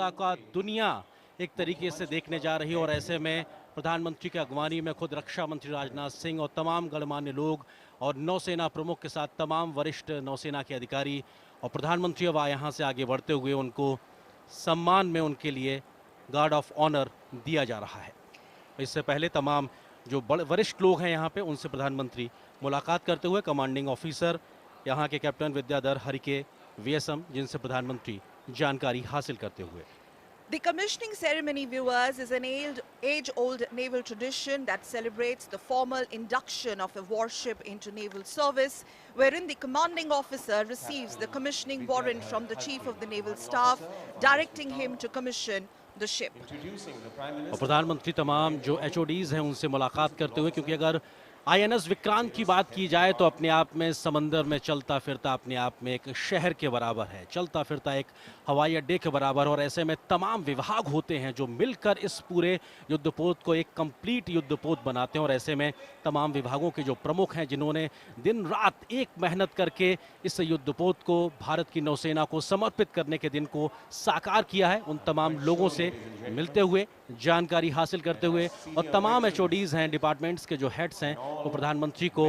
नौसेना का दुनिया एक तरीके से देखने जा रही है। और ऐसे में प्रधानमंत्री की अगवानी में खुद रक्षा मंत्री राजनाथ सिंह और तमाम गणमान्य लोग और नौसेना प्रमुख के साथ तमाम वरिष्ठ नौसेना के अधिकारी और प्रधानमंत्री अब यहाँ से आगे बढ़ते हुए उनको सम्मान में उनके लिए गार्ड ऑफ ऑनर दिया जा रहा है। इससे पहले तमाम जो बड़े वरिष्ठ लोग हैं यहाँ पे उनसे प्रधानमंत्री मुलाकात करते हुए कमांडिंग ऑफिसर यहाँ के कैप्टन विद्याधर हरिके वीएसएम जिनसे प्रधानमंत्री जानकारी हासिल करते हुए। The commissioning ceremony, viewers, is an age-old naval tradition that celebrates the formal induction of a warship into naval service, wherein the commanding officer receives the commissioning warrant from the Chief of the Naval Staff, directing him to commission the ship. और प्रधानमंत्री तमाम जो HODs हैं उनसे मुलाकात करते हुए, क्योंकि अगर INS विक्रांत की बात की जाए तो अपने आप में समंदर में चलता फिरता अपने आप में एक शहर के बराबर है, चलता फिरता एक हवाई अड्डे के बराबर। और ऐसे में तमाम विभाग होते हैं जो मिलकर इस पूरे युद्धपोत को एक कंप्लीट युद्धपोत बनाते हैं। और ऐसे में तमाम विभागों के जो प्रमुख हैं जिन्होंने दिन रात एक मेहनत करके इस युद्धपोत को भारत की नौसेना को समर्पित करने के दिन को साकार किया है, उन तमाम लोगों से मिलते हुए जानकारी हासिल करते हुए और तमाम एचओडीज हैं, डिपार्टमेंट्स के जो हेड्स हैं वो प्रधानमंत्री को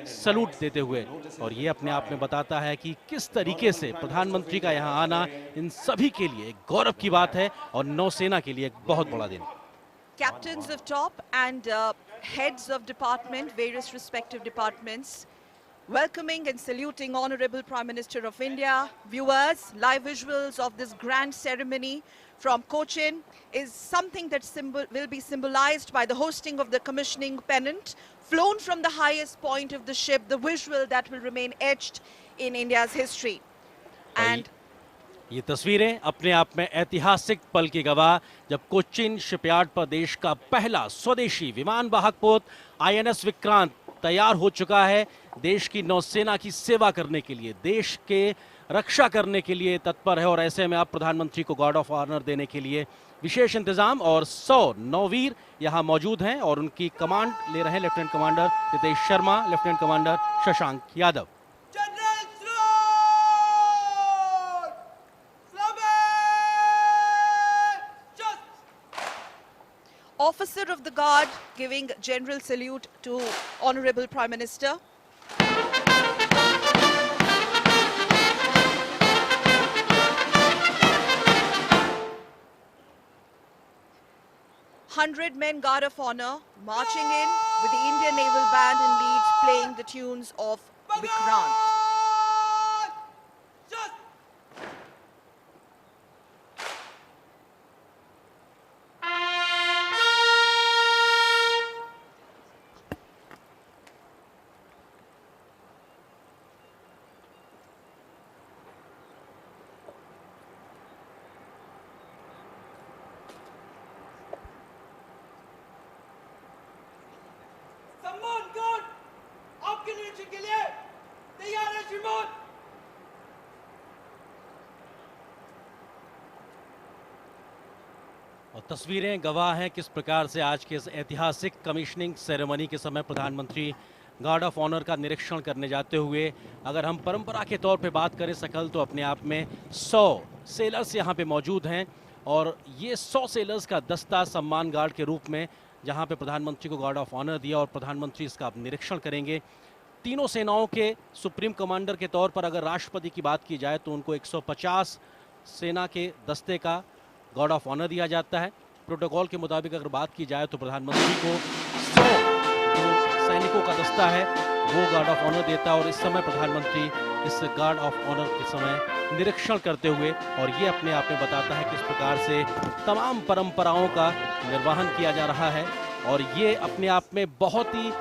सैल्यूट देते हुए। और ये अपने आप में बताता है कि किस तरीके से प्रधानमंत्री का यहाँ आना इन सभी के लिए एक गौरव की बात है और नौसेना के लिए एक बहुत बड़ा दिन। Captains of top and heads of department, various respective departments, welcoming and saluting Honorable Prime Minister of India. Viewers, live visuals of this grand ceremony from Kochi is something that will be symbolized by the hosting of the commissioning pennant, flown from the highest point of the ship, the visual that will remain etched in India's history. And ये तस्वीरें अपने आप में ऐतिहासिक पल की गवाह, जब कोच्चि शिपयार्ड पर देश का पहला स्वदेशी विमान वाहक पोत INS विक्रांत तैयार हो चुका है, देश की नौसेना की सेवा करने के लिए, देश के रक्षा करने के लिए तत्पर है। और ऐसे में अब प्रधानमंत्री को गार्ड ऑफ ऑनर देने के लिए विशेष इंतजाम और 100 नौवीर यहाँ मौजूद हैं और उनकी कमांड ले रहे हैं lieutenant commander Ritesh Sharma, lieutenant commander Shashank Yadav. Officer of the Guard giving general salute to Honorable Prime Minister. Men Guard of Honor marching in with the Indian Naval Band and lead playing the tunes of Vikrant. और तस्वीरें गवाह हैं किस प्रकार से आज के इस ऐतिहासिक कमिश्निंग सेरेमनी के समय प्रधानमंत्री गार्ड ऑफ ऑनर का निरीक्षण करने जाते हुए, अगर हम परंपरा के तौर पे बात करें सकल, तो अपने आप में 100 सेलर्स यहाँ पे मौजूद हैं। और ये 100 सेलर्स का दस्ता सम्मान गार्ड के रूप में जहाँ पे प्रधानमंत्री को गार्ड ऑफ ऑनर दिया और प्रधानमंत्री इसका अब निरीक्षण करेंगे। तीनों सेनाओं के सुप्रीम कमांडर के तौर पर अगर राष्ट्रपति की बात की जाए तो उनको 150 सेना के दस्ते का गार्ड ऑफ ऑनर दिया जाता है। प्रोटोकॉल के मुताबिक अगर बात की जाए तो प्रधानमंत्री को 100 जो सैनिकों का दस्ता है वो गार्ड ऑफ ऑनर देता है। और इस समय प्रधानमंत्री इस गार्ड ऑफ ऑनर के समय निरीक्षण करते हुए, और ये अपने आप में बताता है किस प्रकार से तमाम परंपराओं का निर्वहन किया जा रहा है। और ये अपने आप में बहुत ही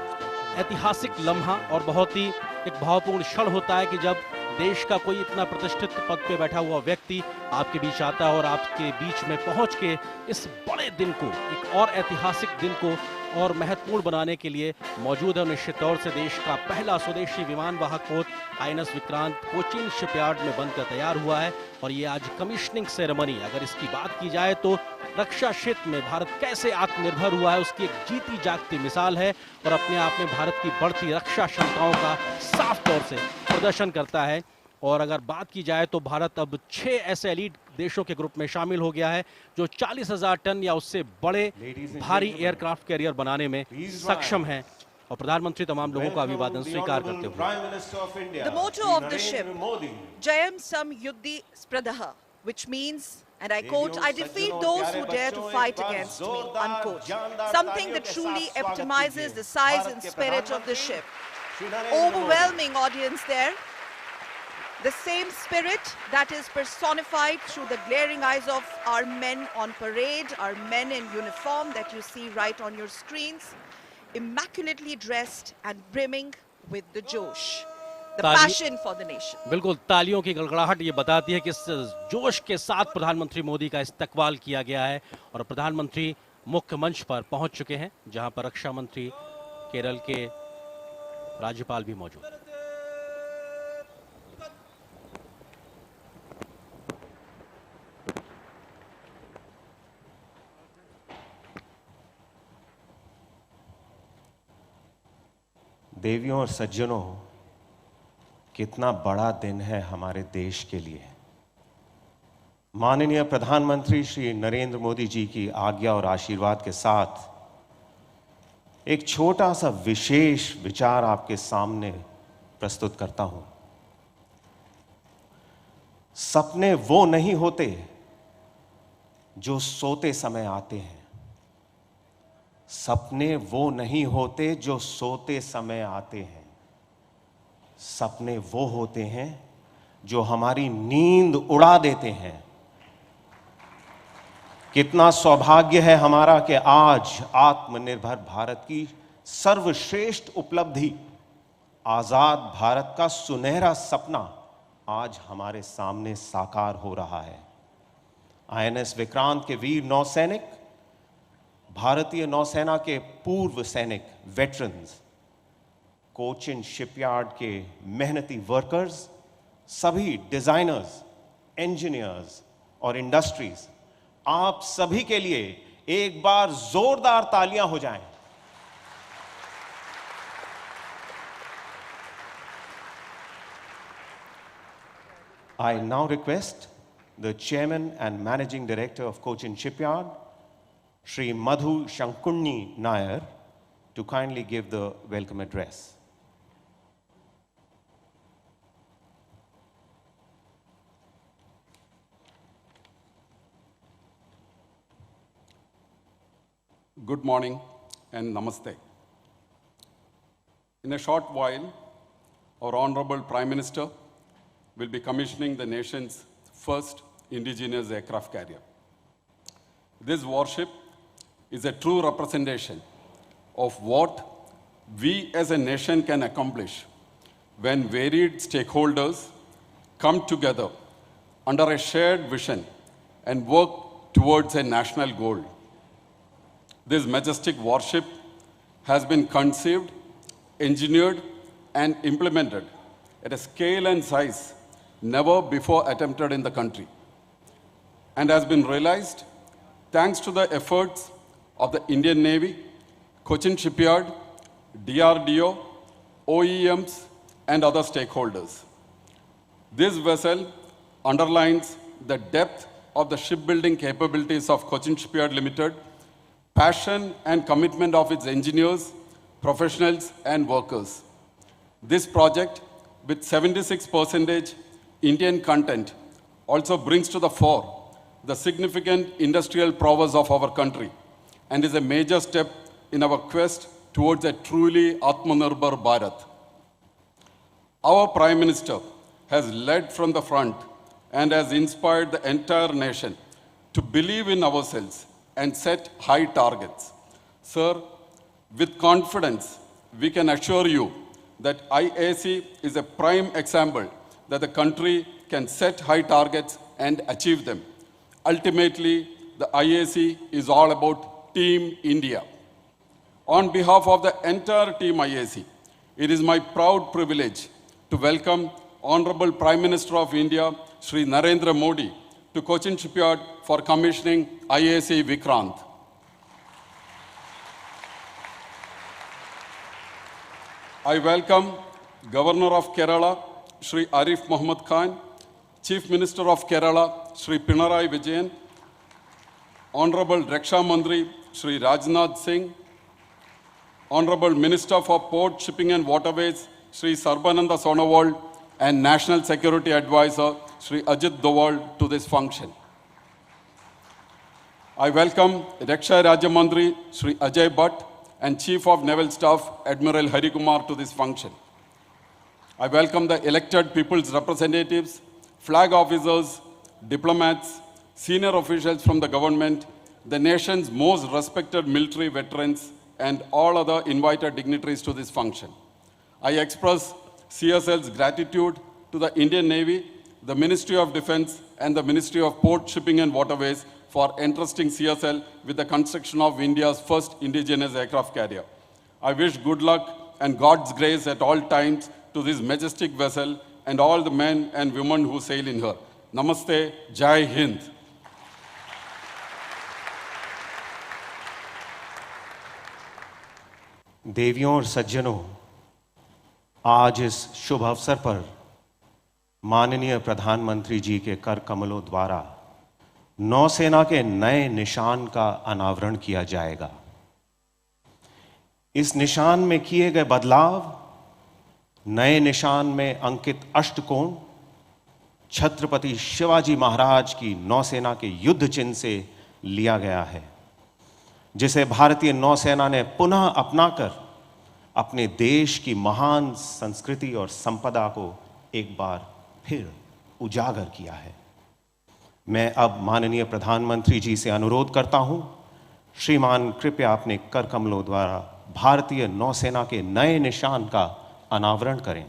ऐतिहासिक लम्हा और बहुत ही एक भावपूर्ण क्षण होता है कि जब देश का कोई इतना प्रतिष्ठित पद पे बैठा हुआ व्यक्ति आपके बीच आता है और आपके बीच में पहुंच के इस बड़े दिन को, एक और ऐतिहासिक दिन को और महत्वपूर्ण बनाने के लिए मौजूद है। निश्चित तौर से देश का पहला स्वदेशी विमान वाहक पोत INS विक्रांत कोचीन शिपयार्ड में बनकर तैयार हुआ है। और ये आज कमिश्निंग सेरेमनी, अगर इसकी बात की जाए तो रक्षा क्षेत्र में भारत कैसे आत्मनिर्भर हुआ है उसकी एक जीती जागती मिसाल है और अपने आप में भारत की बढ़ती रक्षा क्षमताओं का साफ तौर से प्रदर्शन करता है। और अगर बात की जाए तो भारत अब 6 ऐसे एलीट देशों के ग्रुप में शामिल हो गया है जो 40,000 टन या उससे बड़े भारी एयरक्राफ्ट कैरियर बनाने में सक्षम हैं। और प्रधानमंत्री तमाम लोगों का अभिवादन स्वीकार करते हुए The motto of the ship, Jayam Sam Yuddhi Spradaha, which means, and I quote, I defeat those who dare to fight against me, unquote. Something that truly epitomizes the size and spirit of the ship. Overwhelming audience there. The same spirit that is personified through the glaring eyes of our men on parade, our men in uniform that you see right on your screens, immaculately dressed and brimming with the josh, the passion for the nation. बिल्कुल, तालियों की गड़गड़ाहट ये बताती है कि इस जोश के साथ प्रधानमंत्री मोदी का इस्तकबाल किया गया है और प्रधानमंत्री मुख्य मंच पर पहुंच चुके हैं, जहां पर रक्षा मंत्री, केरल के राज्यपाल भी मौजूद हैं। देवियों और सज्जनों, कितना बड़ा दिन है हमारे देश के लिए। माननीय प्रधानमंत्री श्री नरेंद्र मोदी जी की आज्ञा और आशीर्वाद के साथ एक छोटा सा विशेष विचार आपके सामने प्रस्तुत करता हूं। सपने वो नहीं होते जो सोते समय आते हैं। सपने वो नहीं होते जो सोते समय आते हैं। सपने वो होते हैं जो हमारी नींद उड़ा देते हैं। कितना सौभाग्य है हमारा कि आज आत्मनिर्भर भारत की सर्वश्रेष्ठ उपलब्धि, आजाद भारत का सुनहरा सपना आज हमारे सामने साकार हो रहा है। INS विक्रांत के वीर नौसैनिक, भारतीय नौसेना के पूर्व सैनिक वेटरन्स, कोचिन शिपयार्ड के मेहनती वर्कर्स, सभी डिजाइनर्स, इंजीनियर्स और इंडस्ट्रीज, आप सभी के लिए एक बार जोरदार तालियां हो जाएं। I now request the Chairman and Managing Director of Cochin Shipyard, Shri Madhu Shankunni Nair, to kindly give the welcome address. Good morning and namaste. In a short while, our Honorable Prime Minister will be commissioning the nation's first indigenous aircraft carrier. This warship is a true representation of what we as a nation can accomplish when varied stakeholders come together under a shared vision and work towards a national goal. This majestic warship has been conceived, engineered, and implemented at a scale and size never before attempted in the country, and has been realized thanks to the efforts of the Indian Navy, Cochin Shipyard, DRDO, OEMs, and other stakeholders. This vessel underlines the depth of the shipbuilding capabilities of Cochin Shipyard Limited, passion and commitment of its engineers, professionals, and workers. This project, with 76% Indian content, also brings to the fore the significant industrial prowess of our country and is a major step in our quest towards a truly Atmanirbhar Bharat. Our Prime Minister has led from the front and has inspired the entire nation to believe in ourselves and set high targets. Sir, with confidence, we can assure you that IAC is a prime example that the country can set high targets and achieve them. Ultimately, the IAC is all about Team India. On behalf of the entire Team IAC, it is my proud privilege to welcome Honorable Prime Minister of India, Shri Narendra Modi, to Cochin Shipyard for commissioning INS Vikrant. I welcome Governor of Kerala, Shri Arif Muhammad Khan, Chief Minister of Kerala, Shri Pinarayi Vijayan, Honorable Raksha Mantri, Shri Rajnath Singh, Honorable Minister for Port, Shipping and Waterways, Shri Sarbananda Sonowal, and National Security Advisor, Shri Ajit Doval, to this function. I welcome Raksha Rajya Mantri, Shri Ajay Bhatt, and Chief of Naval Staff, Admiral Hari Kumar, to this function. I welcome the elected people's representatives, flag officers, diplomats, senior officials from the government, the nation's most respected military veterans, and all other invited dignitaries to this function. I express CSL's gratitude to the Indian Navy, the Ministry of Defense, and the Ministry of Port, Shipping and Waterways for entrusting CSL with the construction of India's first indigenous aircraft carrier. I wish good luck and God's grace at all times to this majestic vessel and all the men and women who sail in her. Namaste, Jai Hind. देवियों और सज्जनों, आज इस शुभ अवसर पर माननीय प्रधानमंत्री जी के कर कमलों द्वारा नौसेना के नए निशान का अनावरण किया जाएगा। इस निशान में किए गए बदलाव, नए निशान में अंकित अष्टकोण छत्रपति शिवाजी महाराज की नौसेना के युद्ध चिन्ह से लिया गया है, जिसे भारतीय नौसेना ने पुनः अपनाकर अपने देश की महान संस्कृति और संपदा को एक बार फिर उजागर किया है। मैं अब माननीय प्रधानमंत्री जी से अनुरोध करता हूं, श्रीमान कृपया अपने कर कमलों द्वारा भारतीय नौसेना के नए निशान का अनावरण करें।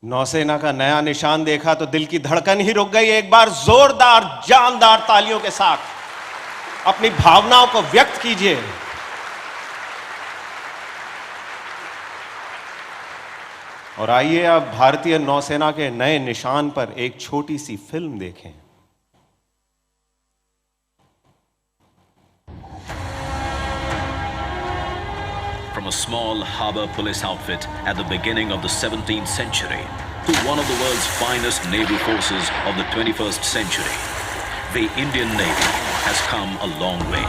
नौसेना का नया निशान देखा तो दिल की धड़कन ही रुक गई। एक बार जोरदार जानदार तालियों के साथ अपनी भावनाओं को व्यक्त कीजिए। और आइए अब भारतीय नौसेना के नए निशान पर एक छोटी सी फिल्म देखें। From a small harbor police outfit at the beginning of the 17th century to one of the world's finest naval forces of the 21st century, the Indian Navy has come a long way.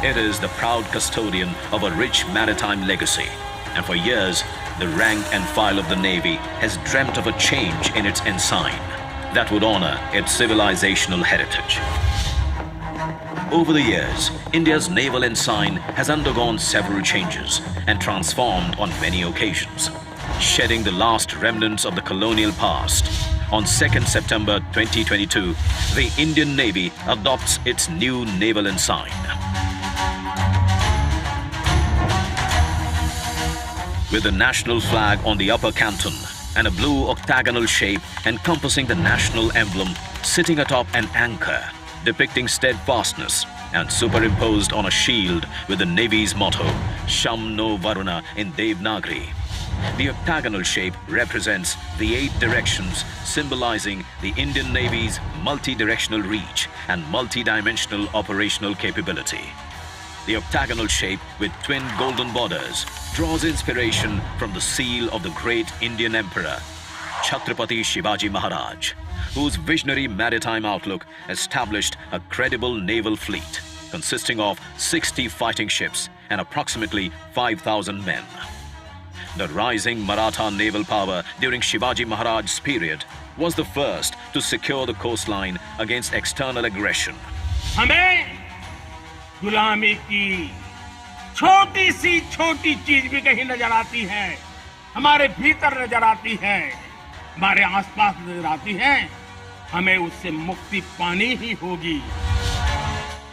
It is the proud custodian of a rich maritime legacy, and for years, the rank and file of the Navy has dreamt of a change in its ensign that would honor its civilizational heritage. Over the years, India's naval ensign has undergone several changes and transformed on many occasions, shedding the last remnants of the colonial past. On 2nd September 2022, the Indian Navy adopts its new naval ensign. With the national flag on the upper canton and a blue octagonal shape encompassing the national emblem sitting atop an anchor, depicting steadfastness, and superimposed on a shield with the Navy's motto, Sham No Varuna, in Devanagari. The octagonal shape represents the 8 directions, symbolizing the Indian Navy's multi-directional reach and multi-dimensional operational capability. The octagonal shape with twin golden borders draws inspiration from the seal of the great Indian Emperor, Chhatrapati Shivaji Maharaj, whose visionary maritime outlook established a credible naval fleet consisting of 60 fighting ships and approximately 5,000 men. The rising Maratha naval power during Shivaji Maharaj's period was the first to secure the coastline against external aggression. हमें गुलामी की छोटी सी छोटी चीज भी कहीं नजर आती है, हमारे भीतर नजर आती है, हमारे आसपास नजर आती है, हमें उससे मुक्ति पानी ही होगी।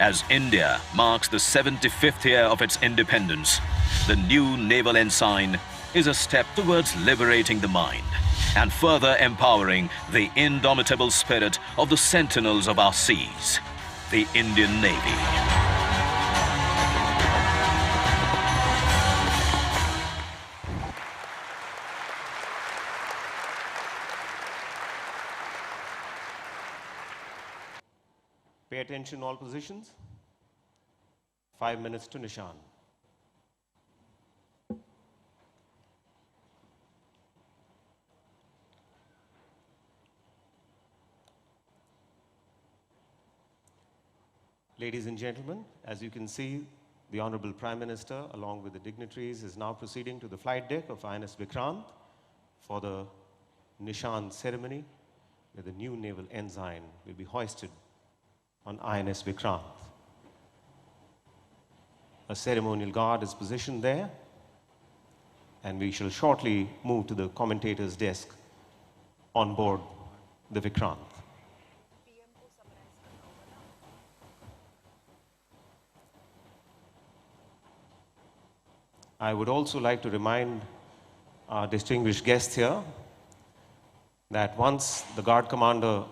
As India marks the 75th year of its independence, the new naval ensign is a step towards liberating the mind and further empowering the indomitable spirit of the sentinels of our seas, the Indian Navy. Pay attention, all positions. 5 minutes to Nishan. Ladies and gentlemen, as you can see, the Honorable Prime Minister, along with the dignitaries, is now proceeding to the flight deck of INS Vikrant for the Nishan ceremony, where the new naval ensign will be hoisted on INS Vikrant. A ceremonial guard is positioned there, and we shall shortly move to the commentator's desk on board the Vikrant. I would also like to remind our distinguished guests here that once the guard commander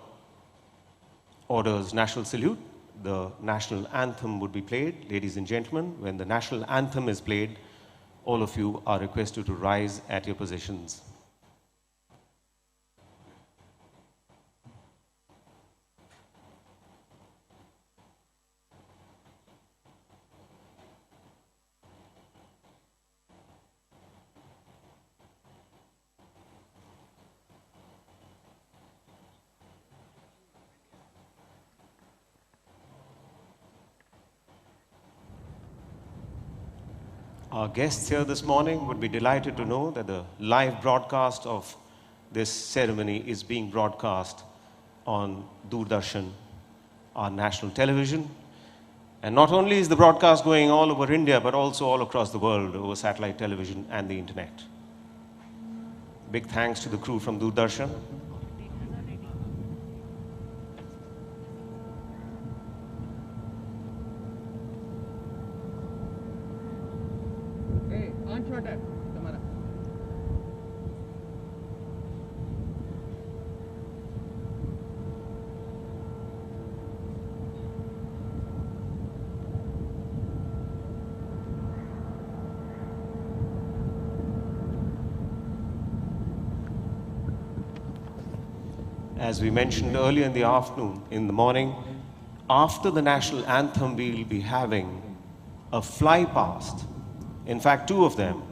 orders national salute, the national anthem would be played. Ladies and gentlemen, when the national anthem is played, all of you are requested to rise at your positions. Our guests here this morning would be delighted to know that the live broadcast of this ceremony is being broadcast on Doordarshan, our national television. And not only is the broadcast going all over India, but also all across the world over satellite television and the internet. Big thanks to the crew from Doordarshan. As we mentioned earlier in the afternoon, in the morning, after the national anthem, we will be having a fly past. In fact, 2 of them.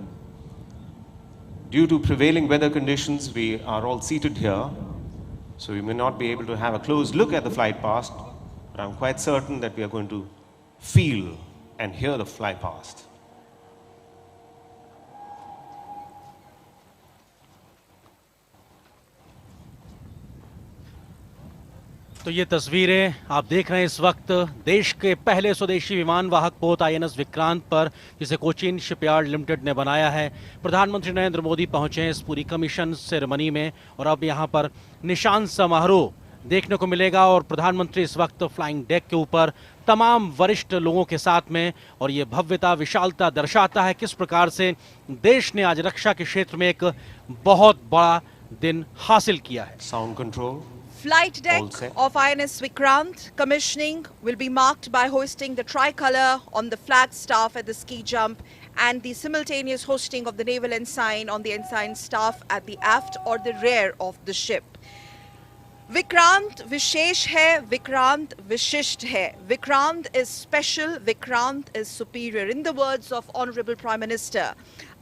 Due to prevailing weather conditions, we are all seated here, so we may not be able to have a close look at the flight past, but I'm quite certain that we are going to feel and hear the fly past. तो ये तस्वीरें आप देख रहे हैं इस वक्त देश के पहले स्वदेशी विमान वाहक पोत INS विक्रांत पर, जिसे कोचीन शिपयार्ड लिमिटेड ने बनाया है। प्रधानमंत्री नरेंद्र मोदी पहुंचे हैं इस पूरी कमीशन सेरेमनी में, और अब यहां पर निशान समारोह देखने को मिलेगा। और प्रधानमंत्री इस वक्त फ्लाइंग डेक के ऊपर तमाम वरिष्ठ लोगों के साथ में, और ये भव्यता विशालता दर्शाता है किस प्रकार से देश ने आज रक्षा के क्षेत्र में एक बहुत बड़ा दिन हासिल किया है। Sound control. Flight deck of INS Vikrant commissioning will be marked by hoisting the tricolour on the flag staff at the ski jump and the simultaneous hosting of the naval ensign on the ensign staff at the aft or the rear of the ship. Vikrant Vishesh hai, Vikrant Vishisht hai. Vikrant is special, Vikrant is superior. In the words of Honorable Prime Minister,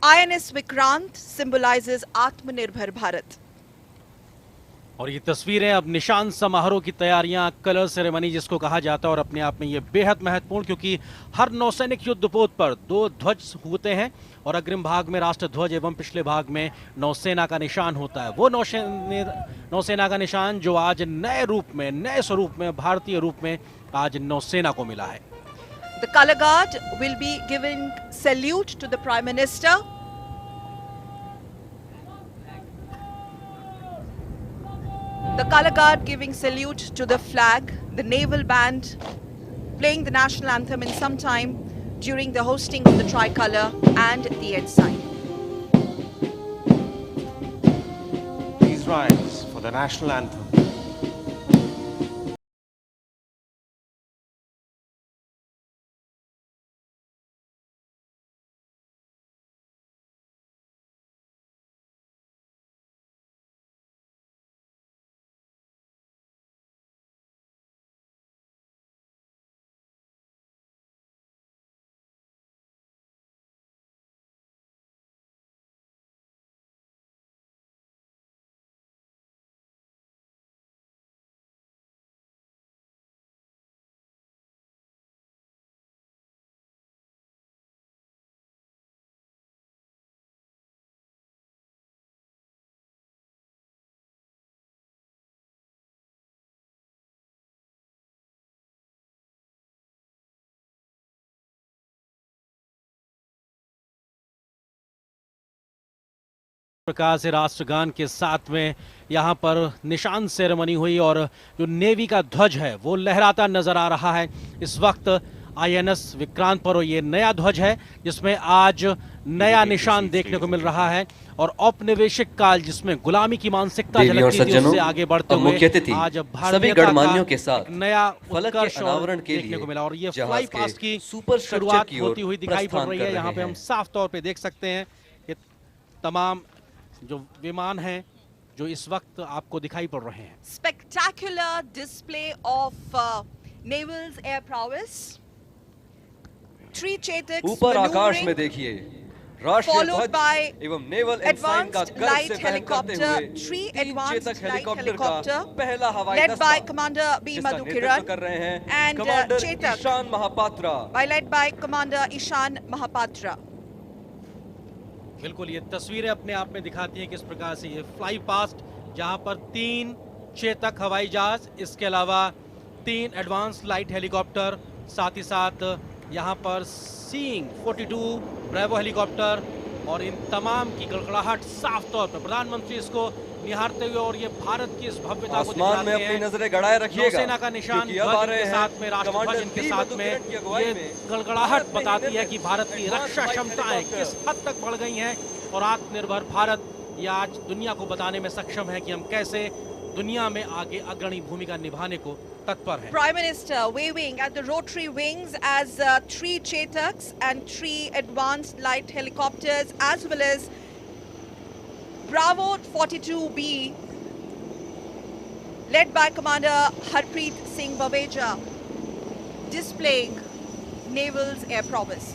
INS Vikrant symbolizes Atmanirbhar Bharat. और ये तस्वीरें अब निशान समारोह की तैयारियां, colour ceremony जिसको कहा जाता है, और अपने आप में ये बेहद महत्वपूर्ण, क्योंकि हर नौसैनिक युद्धपोत पर 2 ध्वज होते हैं, और अग्रिम भाग में राष्ट्र ध्वज एवं पिछले भाग में नौसेना का निशान होता है। वो नौसेना का निशान जो आज नए रूप में, नए स्वरूप में, भारतीय रूप में आज नौसेना को मिला है। The color guard will be giving salute to the Prime Minister. The color guard giving salute to the flag, the naval band playing the national anthem in some time during the hosting of the tricolor and the ensign. Please rise for the national anthem. प्रकार से राष्ट्रगान के साथ में यहाँ पर निशान ceremony हुई और जो नेवी का ध्वज है वो लहराता नजर आ रहा है इस वक्त INS विक्रांत पर। और ये नया ध्वज है जिसमें आज नया निशान देखने को मिल रहा है और औपनिवेशिक काल जिसमें गुलामी की मानसिकता झलकती थी उससे आगे बढ़ते हुए आज सभी गणमान्यों के साथ नया फलक के अनावरण के देखने को मिला। और ये जहाज फ्लाई के पास्ट की सुपर शुरुआत की ओर होती हुई दिखाई पड़ प्रस्थान रही कर है। यहाँ रहे पे हम हैं। साफ तौर पे देख सकते हैं कि तमाम जो विमान हैं जो इस वक्त आपको दिखाई पड़ रहे हैं। Spectacular display of naval's air prowess. 3 Chetaks ऊपर आकाश में maneuvering, देखिए राष्ट्रीय followed by ध्वज एवं नेवल एनसाइन का advanced गर्व light से फहम करते helicopter, हुए 3 तीन advanced चेतक light हेलीकॉप्टर का helicopter पहला हवाई led by दस्ता Commander B. जिसका Madhukiran नेतृत्व कर रहे हैं and commander Chetak Ishan Mahapatra. led by Commander Ishan Mahapatra. बिल्कुल ये तस्वीरें अपने आप में दिखाती हैं किस प्रकार से ये फ्लाई पास्ट जहां पर 3 चेतक हवाई जहाज इसके अलावा 3 एडवांस लाइट हेलीकॉप्टर साथ ही साथ यहां पर सीइंग 42 ब्रेवो हेलीकॉप्टर और इन तमाम की गड़गड़ाहट साफ तौर पर प्रधानमंत्री इसको निहारते हुए और ये भारत की इस भव्यता को आसमान में अपनी नजरें गड़ाए रखिएगा नौसेना का निशान क्योंकि अब आ ध्वज रहे के हैं साथ में राष्ट्रध्वज इनके साथ में ये गड़गड़ाहट बताती है कि भारत की रक्षा क्षमताएं किस हद तक बढ़ गई हैं और आत्मनिर्भर भारत ये आज दुनिया को बताने में सक्षम है कि हम कैसे दुनिया में आगे अग्रणी भूमिका निभाने को तत्पर हैं। Prime Minister waving at the rotary wings as 3 Chetaks and 3 advanced light helicopters as well as Bravo 42B led by Commander Harpreet Singh Baweja displaying naval's air prowess.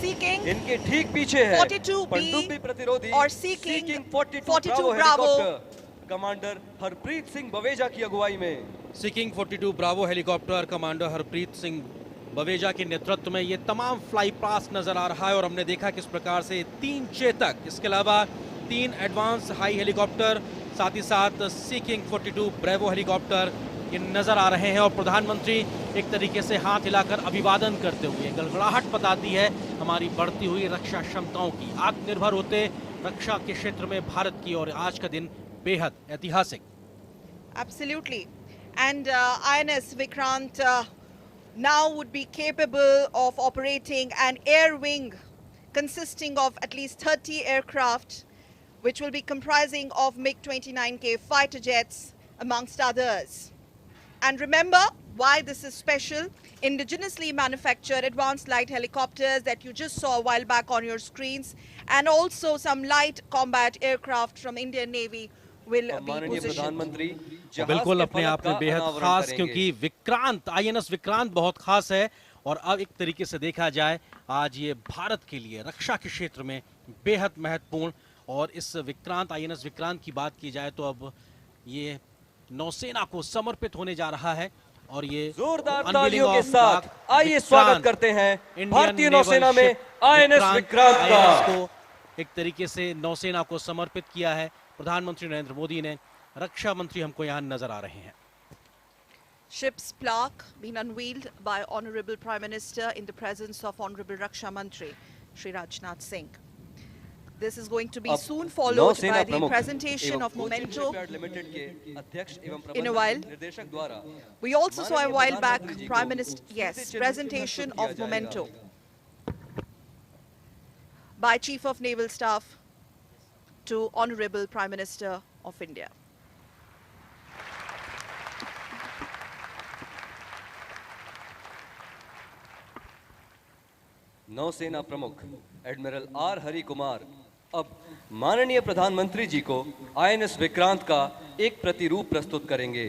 Seeking इनके ठीक पीछे है 42B पनडुब्बी प्रतिरोधी और seeking 42 Bravo helicopter commander Harpreet Singh Baweja की अगुवाई में। Seeking 42 Bravo helicopter commander Harpreet Singh Baweja के नेतृत्व में ये तमाम फ्लाई पास्ट नजर आ रहा है और हमने देखा किस प्रकार से 3 चेतक इसके अलावा 3 एडवांस हाई हेलीकॉप्टर साथ ही साथ सीकिंग 42 ब्रेवो हेलीकॉप्टर ये नजर आ रहे हैं और प्रधानमंत्री एक तरीके से हाथ हिलाकर अभिवादन करते हुए गड़गड़ाहट बताती है हमारी बढ़ती हुई रक्षा क्षमताओं की। आत्मनिर्भर होते रक्षा के क्षेत्र में भारत की और आज का दिन बेहद ऐतिहासिक। Absolutely. And INS Vikrant now would be capable of operating an air wing consisting of at least 30 aircraft, which will be comprising of MiG-29K fighter jets, amongst others. And remember why this is special. Indigenously manufactured advanced light helicopters that you just saw a while back on your screens, and also some light combat aircraft from Indian Navy will be positioned. बिल्कुल अपने आप में बेहद खास क्योंकि Vikrant INS Vikrant बहुत खास है और अब एक तरीके से देखा जाए आज ये भारत के लिए रक्षा के क्षेत्र में बेहद महत्वपूर्ण और इस विक्रांत INS विक्रांत की बात की जाए तो अब ये नौसेना को समर्पित होने जा रहा है और ये जोरदार तालियों के साथ आइए स्वागत करते हैं भारतीय नौसेना में INS विक्रांत का। को एक तरीके से नौसेना को समर्पित किया है प्रधानमंत्री नरेंद्र मोदी ने। रक्षा मंत्री हमको यहाँ नजर आ रहे हैं। Ship's plaque being unveiled by Honorable Prime Minister in the presence of Honorable Raksha Mantri Shri Rajnath Singh. This is going to be अब soon followed नौसेना by the प्रमुख presentation एवं of Kochi memento. Shipyard limited के अध्यक्ष एवं In a while. प्रबंधक निर्देशक द्वारा We also saw a माननीय while back प्रधानमंत्री जी Prime को Minister, कीर्ति yes, चिन्ह presentation प्रस्तुत किया of जाएगा। memento by Chief of Naval Staff to Honorable Prime Minister of India. नौसेना प्रमुख एडमिरल आर हरि कुमार अब माननीय प्रधानमंत्री जी को INS विक्रांत का एक प्रतिरूप प्रस्तुत करेंगे।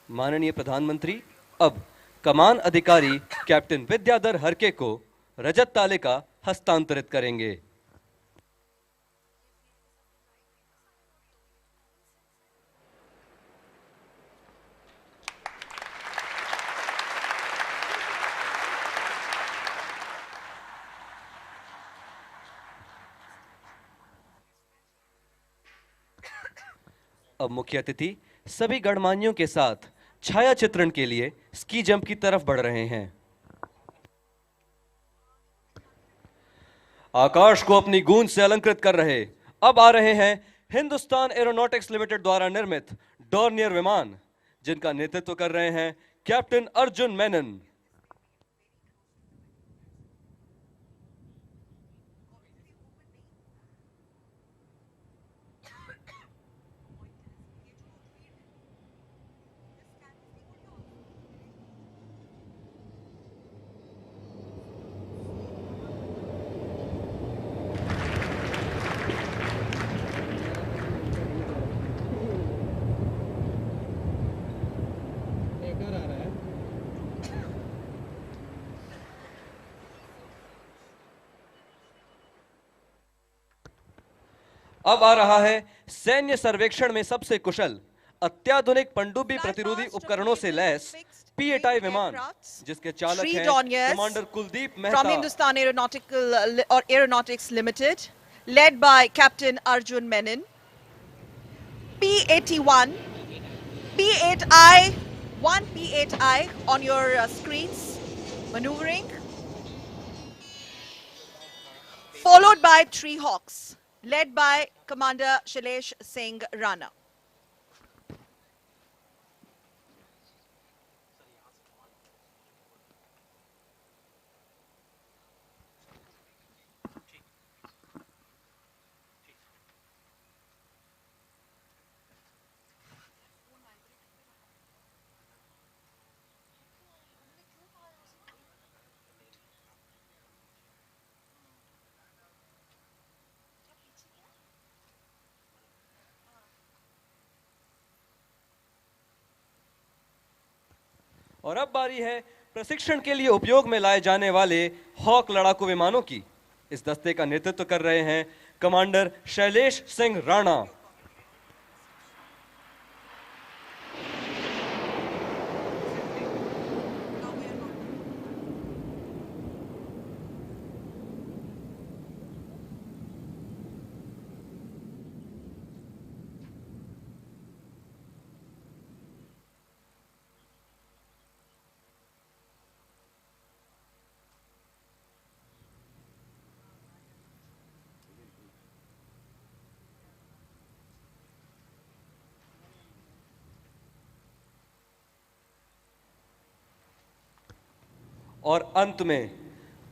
माननीय प्रधानमंत्री अब कमान अधिकारी कैप्टन विद्याधर हरके को रजत तालिका हस्तांतरित करेंगे। अब मुख्य अतिथि सभी गणमान्यों के साथ छाया चित्रण के लिए स्की जंप की तरफ बढ़ रहे हैं। आकाश को अपनी गूंज से अलंकृत कर रहे अब आ रहे हैं हिंदुस्तान एरोनॉटिक्स लिमिटेड द्वारा निर्मित डॉर्नियर विमान, जिनका नेतृत्व कर रहे हैं कैप्टन अर्जुन मेनन। अब आ रहा है सैन्य सर्वेक्षण में सबसे कुशल अत्याधुनिक पनडुब्बी प्रतिरोधी उपकरणों से लैस P-8I विमान, जिसके चालक हैं commander Kuldeep from Mehta. Hindustan Aeronautics Limited, led by Captain Arjun Menon. P-81, P-8I, one P-8I on your screens, maneuvering. Followed by three Hawks, led by Commander Shailesh Singh Rana. और अब बारी है प्रशिक्षण के लिए उपयोग में लाए जाने वाले हॉक लड़ाकू विमानों की। इस दस्ते का नेतृत्व कर रहे हैं कमांडर शैलेश सिंह राणा। और अंत में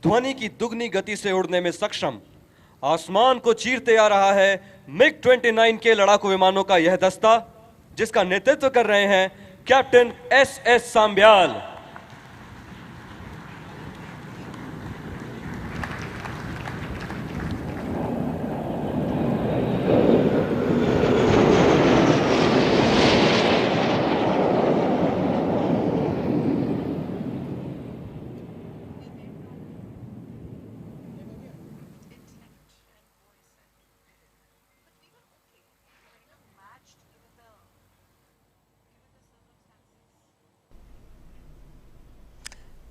ध्वनि की दुगनी गति से उड़ने में सक्षम आसमान को चीरते आ रहा है MiG-29 के लड़ाकू विमानों का यह दस्ता, जिसका नेतृत्व कर रहे हैं कैप्टन SS सांब्याल।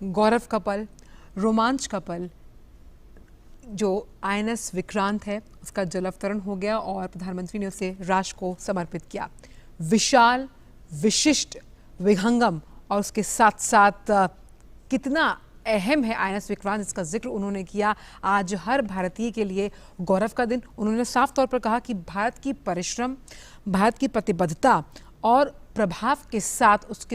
गौरव का पल, रोमांच का पल, जो INS विक्रांत है उसका जल अवतरण हो गया और प्रधानमंत्री ने उसे राष्ट्र को समर्पित किया। विशाल, विशिष्ट, विहंगम और उसके साथ साथ कितना अहम है INS विक्रांत, इसका जिक्र उन्होंने किया। आज हर भारतीय के लिए गौरव का दिन। उन्होंने साफ तौर पर कहा कि भारत की परिश्रम, भारत की प्रतिबद्धता और प्रभाव के साथ उसके